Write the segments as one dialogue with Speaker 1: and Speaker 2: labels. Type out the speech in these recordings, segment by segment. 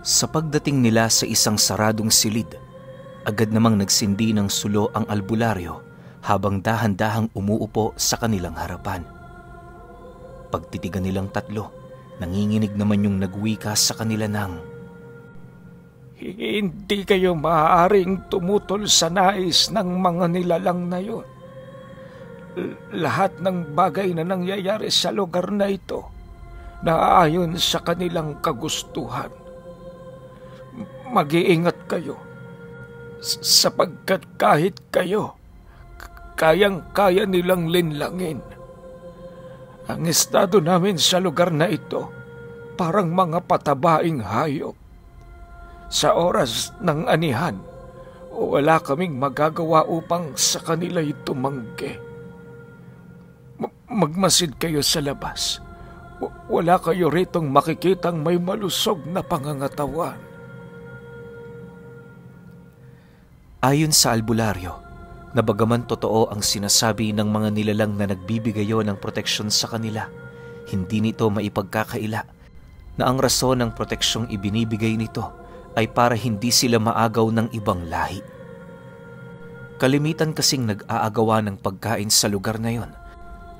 Speaker 1: Sa pagdating nila sa isang saradong silid, agad namang nagsindi ng sulo ang albularyo habang dahan-dahang umuupo sa kanilang harapan. Pagtitigan nilang tatlo, nanginginig naman yung nagwika sa kanila ng,
Speaker 2: "Hindi kayo maaaring tumutol sa nais ng mga nilalang na yun. Lahat ng bagay na nangyayari sa lugar na ito naaayon sa kanilang kagustuhan. Mag-iingat kayo, sapagkat kahit kayo, kayang-kaya nilang linlangin. Ang estado namin sa lugar na ito, parang mga patabaing hayop. Sa oras ng anihan, wala kaming magagawa upang sa kanila'y tumanggi. Magmasid kayo sa labas. Wala kayo ritong makikitang may malusog na pangangatawan."
Speaker 1: Ayon sa albularyo, na bagaman totoo ang sinasabi ng mga nilalang na nagbibigayo ng proteksyon sa kanila, hindi nito maipagkakaila na ang rason ng proteksyong ibinibigay nito ay para hindi sila maagaw ng ibang lahi. Kalimitan kasing nag-aagawa ng pagkain sa lugar na yon,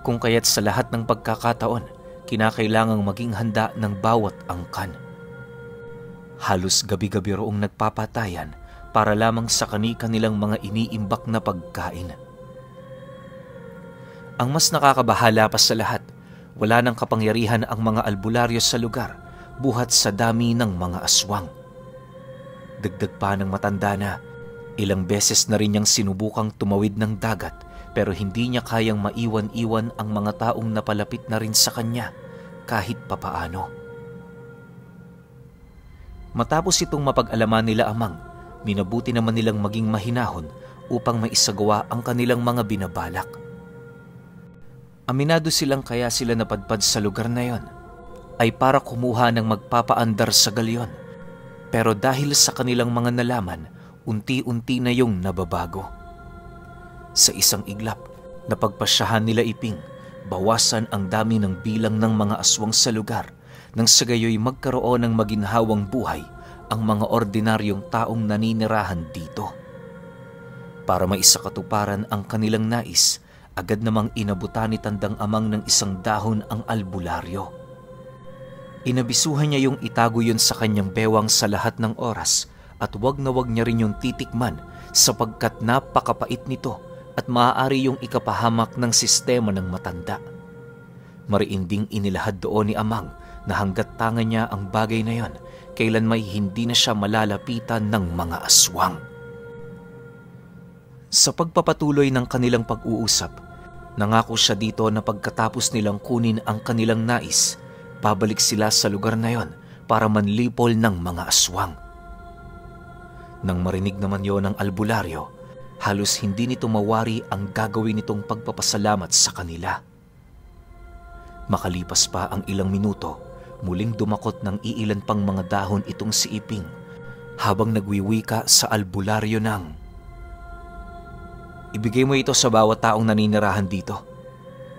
Speaker 1: kung kaya't sa lahat ng pagkakataon, kinakailangang maging handa ng bawat angkan. Halos gabi-gabi roong nagpapatayan para lamang sa kani-kanilang mga iniimbak na pagkain. Ang mas nakakabahala pa sa lahat, wala nang kapangyarihan ang mga albularyo sa lugar buhat sa dami ng mga aswang. Dagdag pa ng matanda na, ilang beses na rin niyang sinubukang tumawid ng dagat pero hindi niya kayang maiwan-iwan ang mga taong napalapit na rin sa kanya kahit papaano. Matapos itong mapag-alaman nila amang, minabuti naman nilang maging mahinahon upang maisagawa ang kanilang mga binabalak. Aminado silang kaya sila napadpad sa lugar na yon ay para kumuha ng magpapaandar sa galyon. Pero dahil sa kanilang mga nalaman, unti-unti na yung nababago. Sa isang iglap, napagpasyahan nila Iping, bawasan ang dami ng bilang ng mga aswang sa lugar nang sa gayoy magkaroon ng maginhawang buhay ang mga ordinaryong taong naninirahan dito. Para maisakatuparan ang kanilang nais, agad namang inabutan ni Tandang Amang ng isang dahon ang albularyo. Inabisuhan niya yung itago yun sa kanyang bewang sa lahat ng oras at wag na wag niya rin yung titikman sapagkat napakapait nito at maaari yung ikapahamak ng sistema ng matanda. Mariinding inilahad doon ni Amang na hanggat tanga niya ang bagay na yon, kailan may hindi na siya malalapitan ng mga aswang. Sa pagpapatuloy ng kanilang pag-uusap, nangako siya dito na pagkatapos nilang kunin ang kanilang nais, babalik sila sa lugar na yon para manlipol ng mga aswang. Nang marinig naman yon ng albularyo, halos hindi nito mawari ang gagawin nitong pagpapasalamat sa kanila. Makalipas pa ang ilang minuto, muling dumakot ng iilan pang mga dahon itong si Iping habang nagwiwika sa albularyo ng, "Ibigay mo ito sa bawat taong naninirahan dito.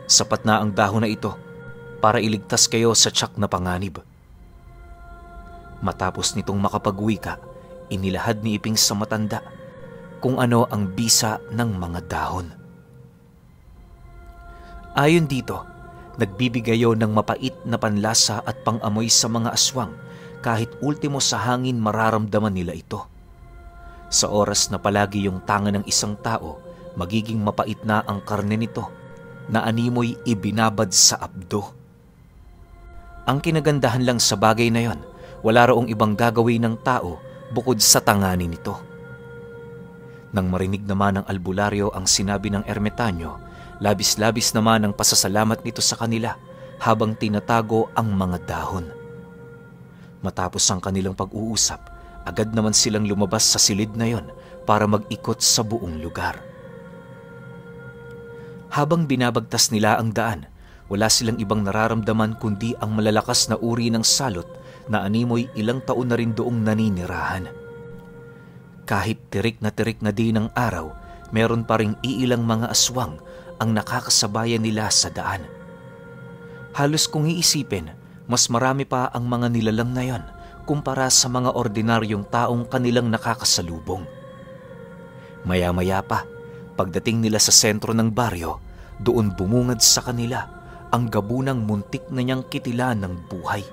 Speaker 1: Sapat na ang dahon na ito para iligtas kayo sa tiyak na panganib." Matapos nitong makapagwika, inilahad ni Iping sa matanda kung ano ang bisa ng mga dahon. Ayon dito, nagbibigayo ng mapait na panlasa at pangamoy sa mga aswang kahit ultimo sa hangin mararamdaman nila ito. Sa oras na palagi yung tanga ng isang tao, magiging mapait na ang karne nito na animoy ibinabad sa abdo. Ang kinagandahan lang sa bagay na yon, wala roong ibang gagawin ng tao bukod sa tanganin nito. Nang marinig naman ng albularyo ang sinabi ng ermitanyo, labis-labis naman ang pasasalamat nito sa kanila habang tinatago ang mga dahon. Matapos ang kanilang pag-uusap, agad naman silang lumabas sa silid na yon para mag-ikot sa buong lugar. Habang binabagtas nila ang daan, wala silang ibang nararamdaman kundi ang malalakas na uri ng salot na animoy ilang taon na rin doong naninirahan. Kahit tirik na din ang araw, meron pa ring iilang mga aswang ang nakakasabayan nila sa daan. Halos kung iisipin, mas marami pa ang mga nilalang na yon kumpara sa mga ordinaryong taong kanilang nakakasalubong. Maya-maya pa, pagdating nila sa sentro ng baryo, doon bumungad sa kanila ang gabunang muntik na niyang kitilan ng buhay.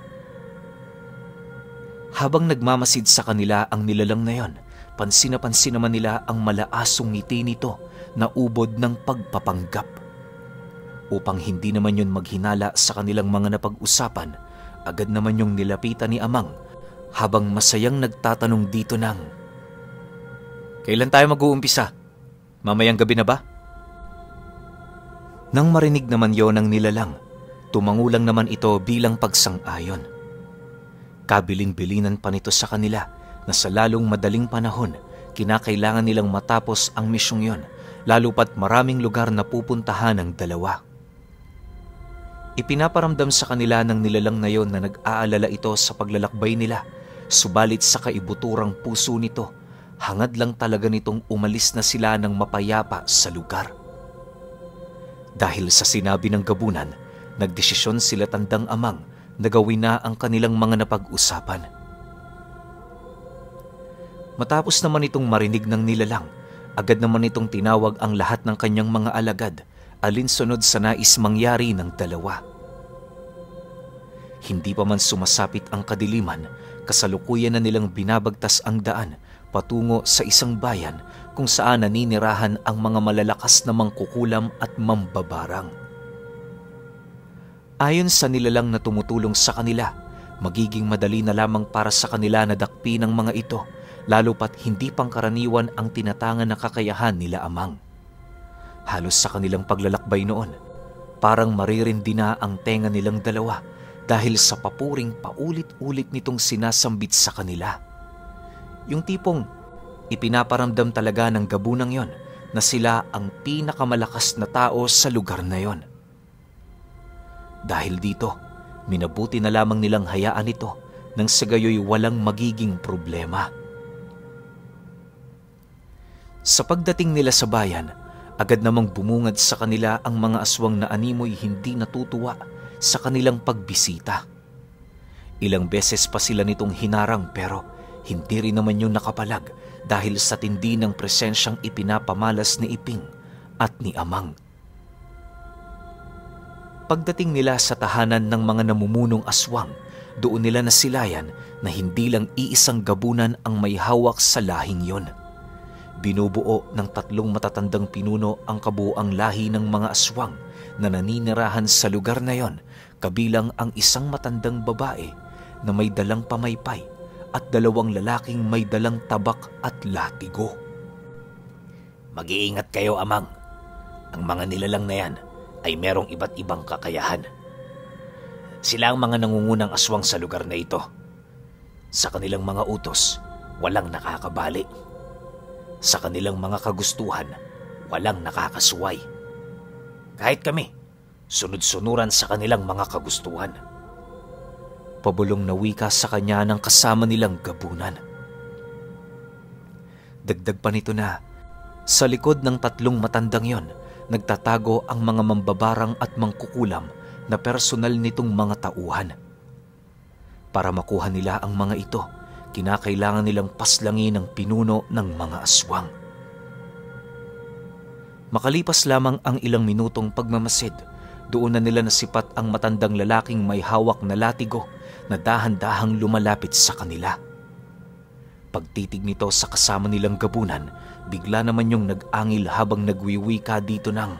Speaker 1: Habang nagmamasid sa kanila ang nilalang na yon, pansin na pansin naman nila ang malaasong ngiti nito na ubod ng pagpapanggap. Upang hindi naman yun maghinala sa kanilang mga napag-usapan, agad naman yung nilapitan ni Amang habang masayang nagtatanong dito ng, "Kailan tayo mag-uumpisa? Mamayang gabi na ba?" Nang marinig naman yon ng nilalang, tumangulang naman ito bilang pagsang-ayon. Kabilin-bilinan pa nito sa kanila na sa lalong madaling panahon, kinakailangan nilang matapos ang misyong yon, lalo pat maraming lugar na pupuntahan ng dalawa. Ipinaparamdam sa kanila ng nilalang na yon na nag-aalala ito sa paglalakbay nila, subalit sa kaibuturang puso nito, hangad lang talaga nitong umalis na sila ng mapayapa sa lugar. Dahil sa sinabi ng gabunan, nagdesisyon sila tandang Amang na gawin na ang kanilang mga napag-usapan. Matapos naman itong marinig ng nilalang, agad naman itong tinawag ang lahat ng kanyang mga alagad, alinsunod sa nais mangyari ng dalawa. Hindi pa man sumasapit ang kadiliman, kasalukuyan na nilang binabagtas ang daan patungo sa isang bayan kung saan naninirahan ang mga malalakas na mangkukulam at mambabarang. Ayon sa nilalang na tumutulong sa kanila, magiging madali na lamang para sa kanila na dakpin ng mga ito, lalo pat hindi pangkaraniwan ang tinatangan na kakayahan nila Amang. Halos sa kanilang paglalakbay noon, parang maririndi na ang tenga nilang dalawa dahil sa papuring paulit-ulit nitong sinasambit sa kanila. Yung tipong ipinaparamdam talaga ng gabunang yon na sila ang pinakamalakas na tao sa lugar na yon. Dahil dito, minabuti na lamang nilang hayaan ito nang sa gayoy walang magiging problema. Sa pagdating nila sa bayan, agad namang bumungad sa kanila ang mga aswang na animoy hindi natutuwa sa kanilang pagbisita. Ilang beses pa sila nitong hinarang pero hindi rin naman yung nakapalag dahil sa tindi ng presensyang ipinapamalas ni Iping at ni Amang. Pagdating nila sa tahanan ng mga namumunong aswang, doon nila nasilayan na hindi lang iisang gabunan ang may hawak sa lahing yon. Binubuo ng 3 matatandang pinuno ang kabuuang lahi ng mga aswang na naninirahan sa lugar na yon, kabilang ang isang matandang babae na may dalang pamaypay at 2 lalaking may dalang tabak at latigo. "Mag-iingat kayo, Amang. Ang mga nilalang na yan ay merong iba't ibang kakayahan. Sila ang mga nangungunang aswang sa lugar na ito. Sa kanilang mga utos, walang nakakabali. Sa kanilang mga kagustuhan, walang nakakasuway. Kahit kami, sunod-sunuran sa kanilang mga kagustuhan." Pabulong na wika sa kanya ng kasama nilang gabunan. Dagdag pa nito na, sa likod ng 3 matandang yon, nagtatago ang mga mambabarang at mangkukulam na personal nitong mga tauhan. Para makuha nila ang mga ito, kinakailangan nilang paslangin ang pinuno ng mga aswang. Makalipas lamang ang ilang minutong pagmamasid, doon na nila nasipat ang matandang lalaking may hawak na latigo na dahan-dahang lumalapit sa kanila. Pagtitig nito sa kasama nilang gabunan, bigla naman yung nag-angil habang nagwiwika dito ng,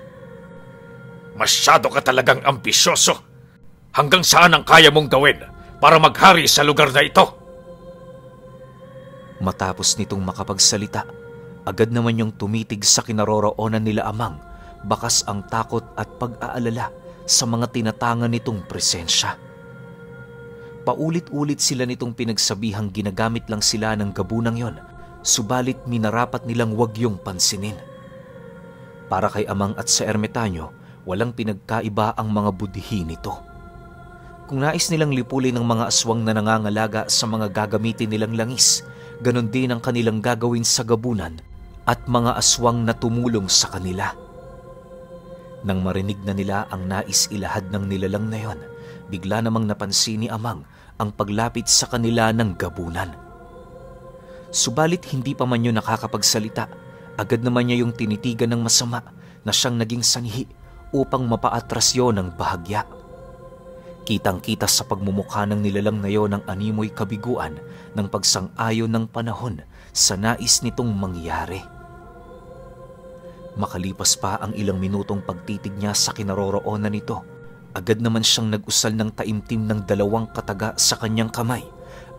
Speaker 2: "Masyado ka talagang ambisyoso! Hanggang saan ang kaya mong gawin para maghari sa lugar na ito?"
Speaker 1: Matapos nitong makapagsalita, agad naman yung tumitig sa kinaroroonan nila Amang, bakas ang takot at pag-aalala sa mga tinatangan nitong presensya. Paulit-ulit sila nitong pinagsabihang ginagamit lang sila ng gabunang yon, subalit minarapat nilang wag yung pansinin. Para kay Amang at sa ermitanyo, walang pinagkaiba ang mga budhi nito. Kung nais nilang lipulin ng mga aswang na nangangalaga sa mga gagamitin nilang langis, ganon din ang kanilang gagawin sa gabunan at mga aswang na tumulong sa kanila. Nang marinig na nila ang nais ilahad ng nilalang na yon, bigla namang napansin ni Amang ang paglapit sa kanila ng gabunan. Subalit hindi pa man yun nakakapagsalita, agad naman niya yung tinitigan ng masama na siyang naging sanhi upang mapaatras yon ng bahagya. Kitang-kita sa pagmumukha ng nilalang na yon ang animoy kabiguan ng pagsang-ayon ng panahon sa nais nitong mangyari. Makalipas pa ang ilang minutong pagtitig niya sa kinaroroonan nito, agad naman siyang nag-usal ng taimtim ng 2 kataga sa kanyang kamay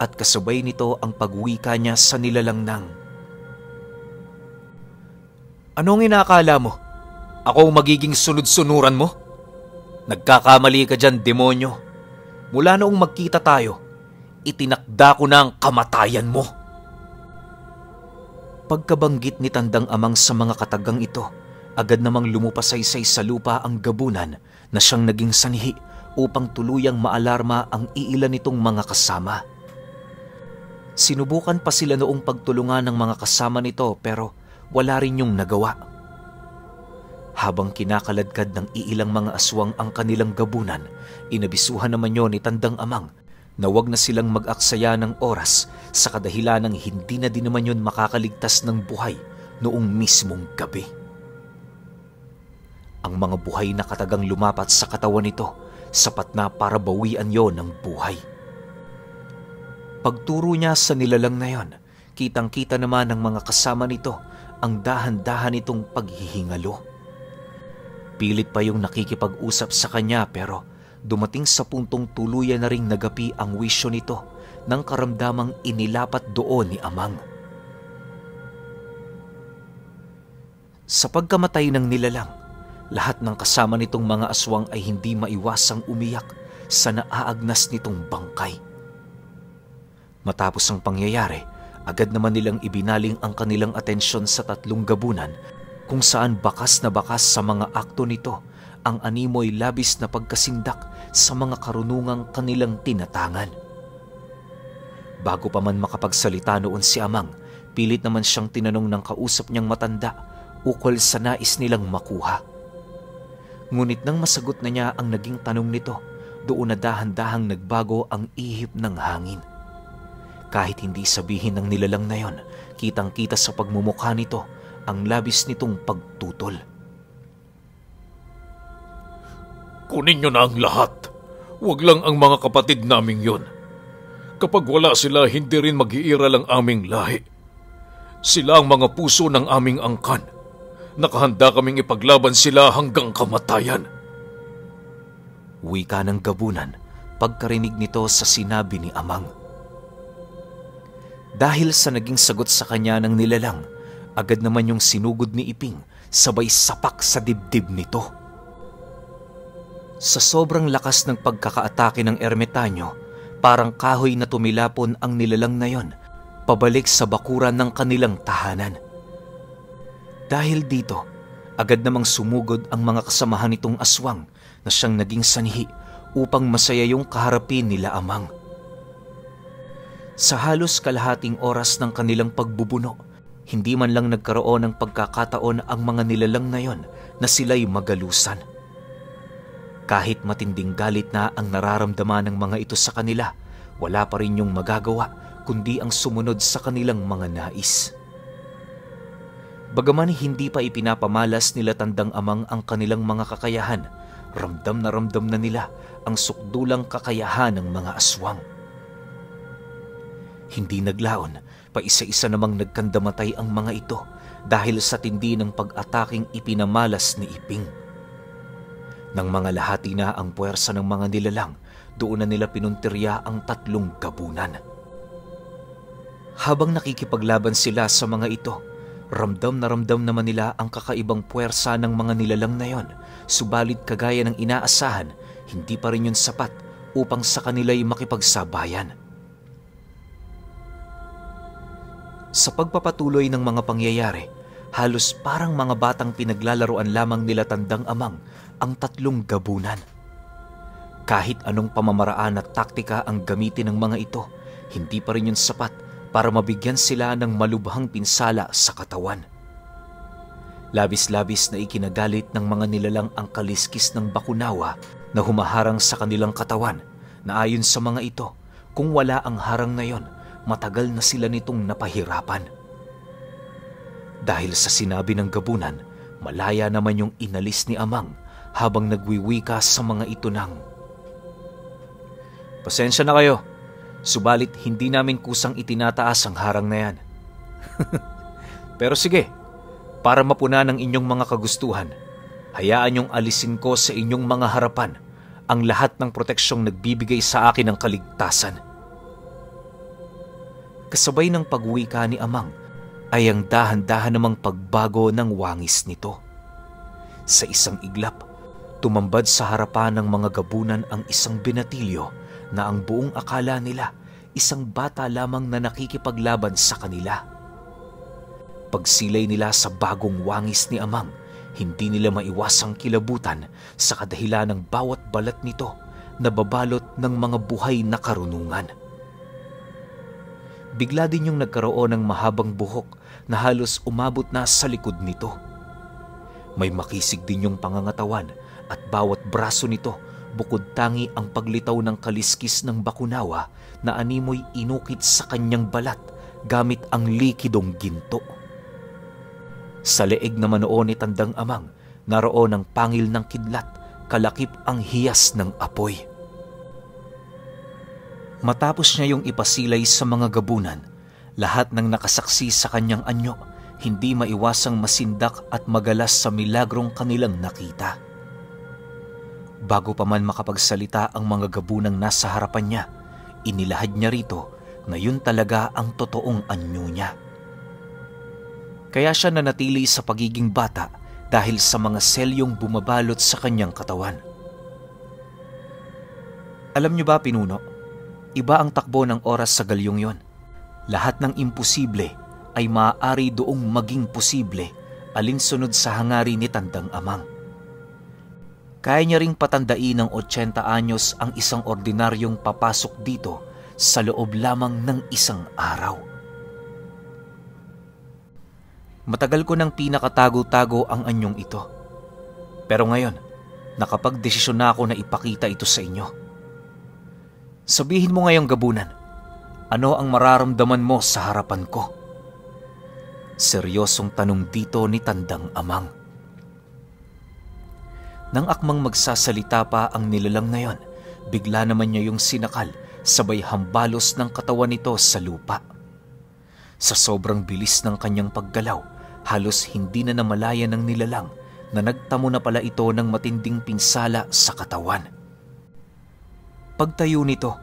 Speaker 1: at kasabay nito ang pagwika niya sa nilalang nang, "Anong inaakala mo? Ako ang magiging sunod-sunuran mo? Nagkakamali ka dyan, demonyo. Mula noong magkita tayo, itinakda ko na ang kamatayan mo." Pagkabanggit ni Tandang Amang sa mga katagang ito, agad namang lumupasaysay sa lupa ang gabunan na siyang naging sanhi upang tuluyang maalarma ang iilan nitong mga kasama. Sinubukan pa sila noong pagtulungan ng mga kasama nito pero wala rin yung nagawa. Habang kinakaladkad ng iilang mga aswang ang kanilang gabunan, inabisuhan naman yon ni Tandang Amang na wag na silang mag-aksaya ng oras sa kadahilan ng hindi na din naman yon makakaligtas ng buhay noong mismong gabi. Ang mga buhay na katagang lumapat sa katawan nito, sapat na para bawian yon ng buhay. Pagturo niya sa nilalang na yon, kitang-kita naman ng mga kasama nito ang dahan-dahan nitong paghihingalo. Pilit pa yung nakikipag-usap sa kanya pero dumating sa puntong tuluyan na ring nagapi ang wisyo nito ng karamdamang inilapat doon ni Amang. Sa pagkamatay ng nilalang, lahat ng kasama nitong mga aswang ay hindi maiwasang umiyak sa naaagnas nitong bangkay. Matapos ang pangyayari, agad naman nilang ibinaling ang kanilang atensyon sa 3 gabunan kung saan bakas na bakas sa mga akto nito ang animoy labis na pagkasindak sa mga karunungang kanilang tinatangan. Bago pa man makapagsalita noon si Amang, pilit naman siyang tinanong ng kausap niyang matanda ukol sa nais nilang makuha. Ngunit nang masagot na niya ang naging tanong nito, doon na dahan-dahang nagbago ang ihip ng hangin. Kahit hindi sabihin ng nilalang na yon, kitang-kita sa pagmumukha nito ang labis nitong pagtutol.
Speaker 2: Kunin niyo na ang lahat. Huwag lang ang mga kapatid naming yon. Kapag wala sila, hindi rin mag-iiral ang aming lahi. Sila ang mga puso ng aming angkan. Nakahanda kaming ipaglaban sila hanggang kamatayan.
Speaker 1: Wika ng gabunan pagkarinig nito sa sinabi ni Amang. Dahil sa naging sagot sa kanya ng nilalang, agad naman yung sinugod ni Iping sabay sapak sa dibdib nito. Sa sobrang lakas ng pagkakaatake ng ermitanyo, parang kahoy na tumilapon ang nilalang na yon pabalik sa bakuran ng kanilang tahanan. Dahil dito, agad namang sumugod ang mga kasamahan nitong aswang na siyang naging sanhi upang masaya yung kaharapin nila Amang. Sa halos kalahating oras ng kanilang pagbubuno, hindi man lang nagkaroon ng pagkakataon ang mga nilalang na yon na sila'y magalusan. Kahit matinding galit na ang nararamdaman ng mga ito sa kanila, wala pa rin yung magagawa kundi ang sumunod sa kanilang mga nais. Bagaman hindi pa ipinapamalas nila Tandang Amang ang kanilang mga kakayahan, ramdam na nila ang sukdulang kakayahan ng mga aswang. Hindi naglaon, paisa-isa namang nagkandamatay ang mga ito dahil sa tindi ng pag-ataking ipinamalas ni Iping. Nang mga lahati na ang puwersa ng mga nilalang, doon na nila pinuntirya ang 3 gabunan. Habang nakikipaglaban sila sa mga ito, ramdam naman nila ang kakaibang puwersa ng mga nilalang na yon, subalit kagaya ng inaasahan, hindi pa rin yun sapat upang sa kanila'y makipagsabayan. Sa pagpapatuloy ng mga pangyayari, halos parang mga batang pinaglalaroan lamang nila Tandang Amang ang 3 gabunan. Kahit anong pamamaraan at taktika ang gamitin ng mga ito, hindi pa rin yun sapat para mabigyan sila ng malubhang pinsala sa katawan. Labis-labis na ikinagalit ng mga nilalang ang kaliskis ng bakunawa na humaharang sa kanilang katawan na ayon sa mga ito, Kung wala ang harang na yon, matagal na sila nitong napahirapan. Dahil sa sinabi ng gabunan, malaya naman yung inalis ni Amang habang nagwiwika sa mga ito ng, "Pasensya na kayo, subalit hindi namin kusang itinataas ang harang na yan. Pero sige, para mapuna ng inyong mga kagustuhan, hayaan niyong alisin ko sa inyong mga harapan ang lahat ng proteksyong nagbibigay sa akin ng kaligtasan." Kasabay ng pagwika ni Amang ay ang dahan-dahan namang pagbago ng wangis nito. Sa isang iglap, tumambad sa harapan ng mga gabunan ang isang binatilyo na ang buong akala nila isang bata lamang na nakikipaglaban sa kanila. Pagsilay nila sa bagong wangis ni Amang, hindi nila maiwasang kilabutan sa kadahilan ng bawat balat nito na babalot ng mga buhay na karunungan. Bigla din yung nagkaroon ng mahabang buhok na halos umabot na sa likod nito. May makisig din yung pangangatawan at bawat braso nito bukod tangi ang paglitaw ng kaliskis ng bakunawa na animoy inukit sa kanyang balat gamit ang likidong ginto. Sa leeg naman noon ni Tandang Amang, naroon ang pangil ng kidlat, kalakip ang hiyas ng apoy. Matapos niya yung ipasilay sa mga gabunan, lahat ng nakasaksi sa kanyang anyo, hindi maiwasang masindak at magalas sa milagrong kanilang nakita. Bago pa man makapagsalita ang mga gabunang nasa harapan niya, inilahad niya rito na yun talaga ang totoong anyo niya. Kaya siya nanatili sa pagiging bata dahil sa mga selyong bumabalot sa kanyang katawan. Alam niyo ba, Pinuno? Iba ang takbo ng oras sa galyong yon. Lahat ng imposible ay maaari doong maging posible alinsunod sa hangarin ni Tandang Amang. Kaya niya ring patandain ng 80 anyos ang isang ordinaryong papasok dito sa loob lamang ng isang araw. Matagal ko nang pinakatago-tago ang anyong ito. Pero ngayon, nakapagdesisyon na ako na ipakita ito sa inyo. Sabihin mo ngayong gabunan, ano ang mararamdaman mo sa harapan ko? Seryosong tanong dito ni Tandang Amang. Nang akmang magsasalita pa ang nilalang na yon, bigla naman niya yung sinakal sabay hambalos ng katawan nito sa lupa. Sa sobrang bilis ng kanyang paggalaw, halos hindi na namalaya ng nilalang na nagtamo na pala ito ng matinding pinsala sa katawan. Pagtayo nito,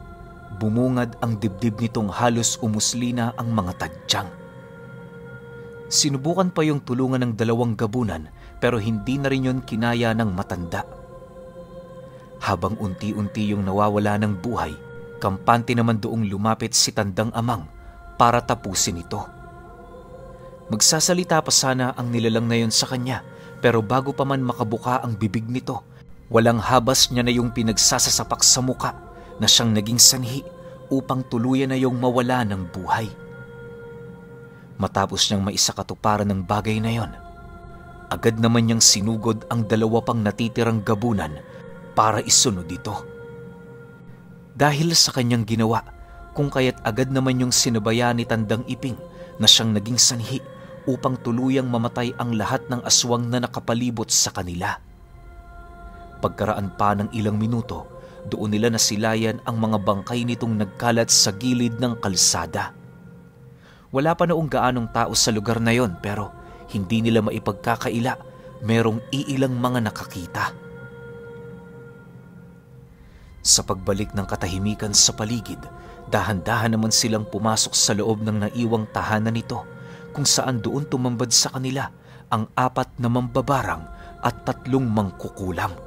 Speaker 1: bumungad ang dibdib nitong halos umuslina ang mga tadyang. Sinubukan pa yung tulungan ng 2 gabunan pero hindi na rin yun kinaya ng matanda. Habang unti-unti yung nawawala ng buhay, kampante naman doong lumapit si Tandang Amang para tapusin ito. Magsasalita pa sana ang nilalang na yun sa kanya pero bago pa man makabuka ang bibig nito, walang habas niya na yung pinagsasasapak sa muka na siyang naging sanhi upang tuluyan na yung mawala ng buhay. Matapos niyang maisakatuparan ng bagay na yon, agad naman niyang sinugod ang 2 pang natitirang gabunan para isunod ito. Dahil sa kanyang ginawa, kung kaya't agad naman yung sinabayan ni Tandang Iping na siyang naging sanhi upang tuluyang mamatay ang lahat ng aswang na nakapalibot sa kanila. Pagkaraan pa ng ilang minuto, doon nila nasilayan ang mga bangkay nitong nagkalat sa gilid ng kalsada. Wala pa noong gaanong tao sa lugar na yon pero hindi nila maipagkakaila merong iilang mga nakakita. Sa pagbalik ng katahimikan sa paligid, dahan-dahan naman silang pumasok sa loob ng naiwang tahanan nito kung saan doon tumambad sa kanila ang 4 na mambabarang at 3 mangkukulam.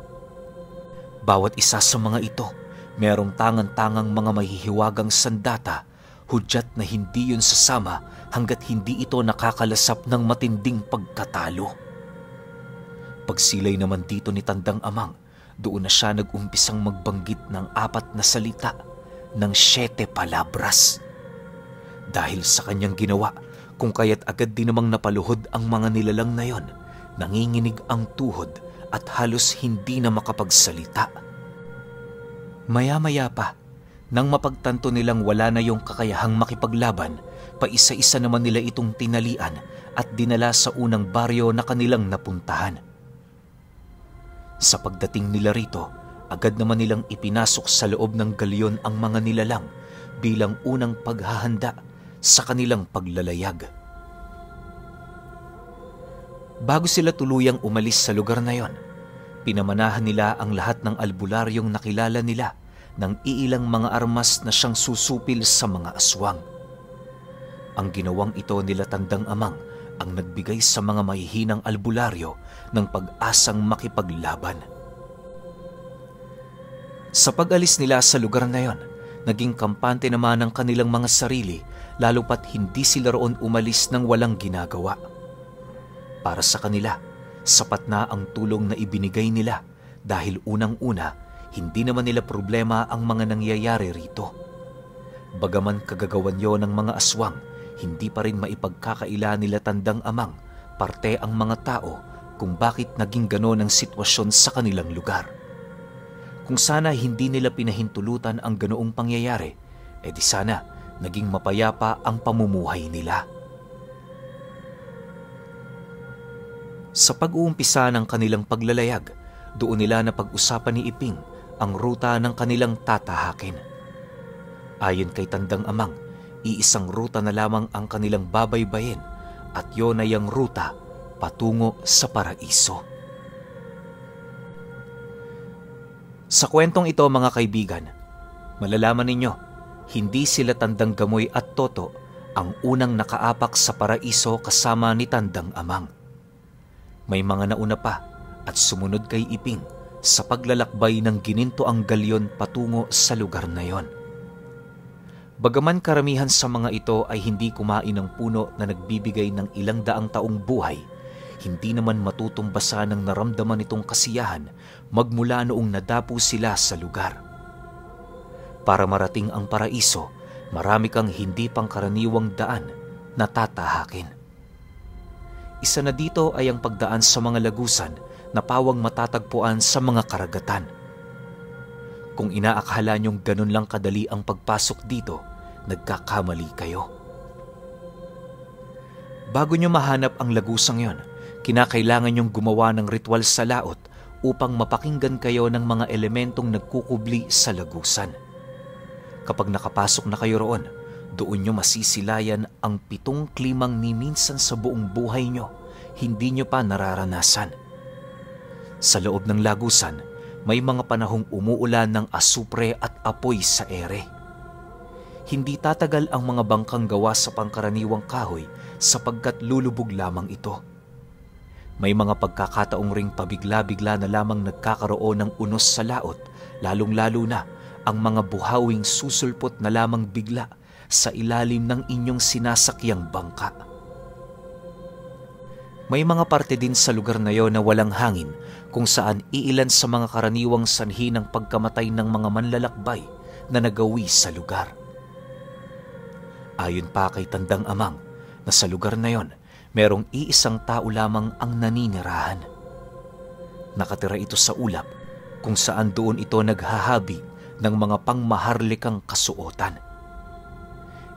Speaker 1: Bawat isa sa mga ito, merong tangan-tangang mga mahihiwagang sandata, hudyat na hindi yun sasama hanggat hindi ito nakakalasap ng matinding pagkatalo. Pagsilay naman dito ni Tandang Amang, doon na siya nag-umpisang magbanggit ng 4 na salita ng 7 palabras. Dahil sa kanyang ginawa, kung kaya't agad din namang napaluhod ang mga nilalang na yon, nanginginig ang tuhod at halos hindi na makapagsalita. Maya-maya pa, Nang mapagtanto nilang wala na yung kakayahang makipaglaban, paisa-isa naman nila itong tinalian at dinala sa unang baryo na kanilang napuntahan. Sa pagdating nila rito, agad naman nilang ipinasok sa loob ng galyon ang mga nilalang bilang unang paghahanda sa kanilang paglalayag. Bago sila tuluyang umalis sa lugar na yon, pinamanahan nila ang lahat ng albularyong nakilala nila ng iilang mga armas na siyang susupil sa mga aswang. Ang ginawang ito nila Tandang Amang ang nagbigay sa mga mahihinang albularyo ng pag-asang makipaglaban. Sa pag-alis nila sa lugar na yon, naging kampante naman ang kanilang mga sarili lalo pat hindi sila roon umalis ng walang ginagawa. Para sa kanila, sapat na ang tulong na ibinigay nila dahil unang-una, hindi naman nila problema ang mga nangyayari rito. Bagaman kagagawan yon ng mga aswang, hindi pa rin maipagkakaila nila Tandang Amang parte ang mga tao kung bakit naging ganon ang sitwasyon sa kanilang lugar. Kung sana hindi nila pinahintulutan ang ganoong pangyayari, edi sana naging mapayapa ang pamumuhay nila. Sa pag-uumpisa ng kanilang paglalayag, doon nila na pag-usapan ni Iping ang ruta ng kanilang tatahakin. Ayon kay Tandang Amang, iisang ruta na lamang ang kanilang babaybayin at yon ay ang ruta patungo sa paraiso. Sa kwentong ito mga kaibigan, malalaman ninyo, hindi sila Tandang Gamoy at Toto ang unang nakaapak sa paraiso kasama ni Tandang Amang. May mga nauna pa at sumunod kay Iping sa paglalakbay ng gininto ang galyon patungo sa lugar na yon. Bagaman karamihan sa mga ito ay hindi kumain ng puno na nagbibigay ng ilang daang taong buhay, hindi naman matutumbasan ng naramdaman itong kasiyahan magmula noong nadapo sila sa lugar. Para marating ang paraiso, marami kang hindi pangkaraniwang daan na tatahakin. Isa na dito ay ang pagdaan sa mga lagusan na pawang matatagpuan sa mga karagatan. Kung inaakala niyong ganun lang kadali ang pagpasok dito, nagkakamali kayo. Bago niyo mahanap ang lagusang yon, kinakailangan niyong gumawa ng ritual sa laot upang mapakinggan kayo ng mga elementong nagkukubli sa lagusan. Kapag nakapasok na kayo roon, doon niyo masisilayan ang 7 klimang ni minsan sa buong buhay niyo hindi niyo pa nararanasan. Sa loob ng lagusan, may mga panahong umuulan ng asupre at apoy sa ere. Hindi tatagal ang mga bangkang gawa sa pangkaraniwang kahoy sapagkat lulubog lamang ito. May mga pagkakataong ring pabigla-bigla na lamang nagkakaroon ng unos sa laot, lalong-lalo na ang mga buhawing susulpot na lamang bigla sa ilalim ng inyong sinasakyang bangka. May mga parte din sa lugar na yon na walang hangin kung saan iilan sa mga karaniwang sanhi ng pagkamatay ng mga manlalakbay na nagawi sa lugar. Ayon pa kay Tandang Amang na sa lugar na yon, merong iisang tao lamang ang naninirahan. Nakatira ito sa ulap kung saan doon ito naghahabi ng mga pangmaharlikang kasuotan.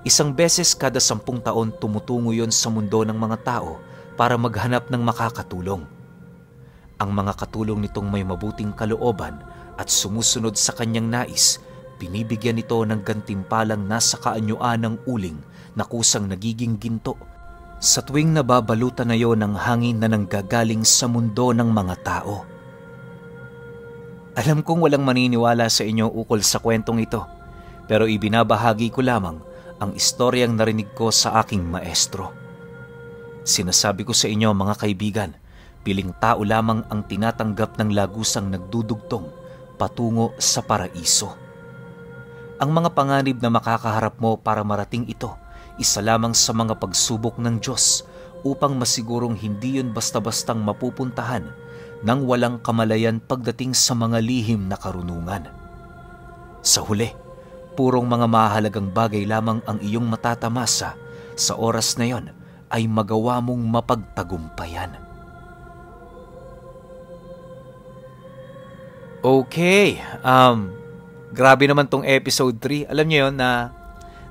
Speaker 1: Isang beses kada 10 taon tumutungo yon sa mundo ng mga tao para maghanap ng makakatulong. Ang mga katulong nitong may mabuting kalooban at sumusunod sa kanyang nais, binibigyan nito ng gantimpalang nasa kaanyuan ng uling na kusang nagiging ginto sa tuwing nababalutan na yon ng hangin na nanggagaling sa mundo ng mga tao. Alam kong walang maniniwala sa inyo ukol sa kwentong ito, pero ibinabahagi ko lamang ang istoryang narinig ko sa aking maestro. Sinasabi ko sa inyo mga kaibigan, piling tao lamang ang tinatanggap ng lagusang nagdudugtong patungo sa paraiso. Ang mga panganib na makakaharap mo para marating ito, isa lamang sa mga pagsubok ng Diyos upang masigurong hindi yun basta-bastang mapupuntahan nang walang kamalayan pagdating sa mga lihim na karunungan. Sa huli, purong mga mahalagang bagay lamang ang iyong matatamasa sa oras na yon ay magawa mong mapagtagumpayan. Okay, Grabe naman tong episode 3. Alam niyo yon na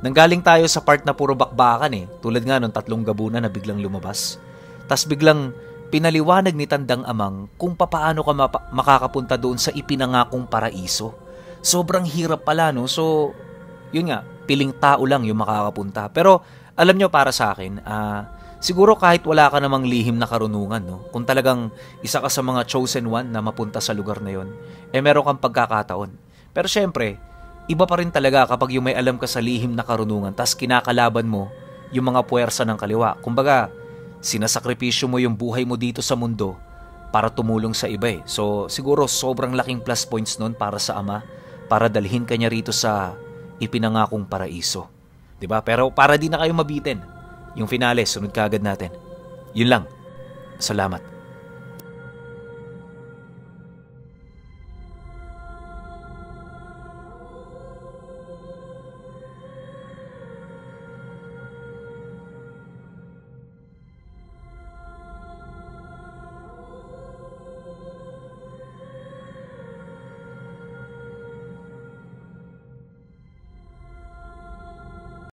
Speaker 1: nanggaling tayo sa part na puro bakbakan eh. Tulad nga nung 3 gabunan na biglang lumabas. Tas biglang pinaliwanag ni Tandang Amang kung papaano ka makakapunta doon sa ipinangakong paraiso. Sobrang hirap pala, no? So, yun nga, piling tao lang yung makakapunta. Pero, alam nyo, para sa akin, siguro kahit wala ka namang lihim na karunungan, no? Kung talagang isa ka sa mga chosen one na mapunta sa lugar na yon, meron kang pagkakataon. Pero syempre, iba pa rin talaga kapag yung may alam ka sa lihim na karunungan, tas kinakalaban mo yung mga puwersa ng kaliwa. Kumbaga, sinasakripisyo mo yung buhay mo dito sa mundo para tumulong sa iba eh. So, siguro sobrang laking plus points nun para sa Ama, para dalhin ka niya rito sa ipinangakong paraiso. 'Di ba? Pero para di na kayo mabitin, yung finale, sunod kaagad natin. Yun lang. Salamat.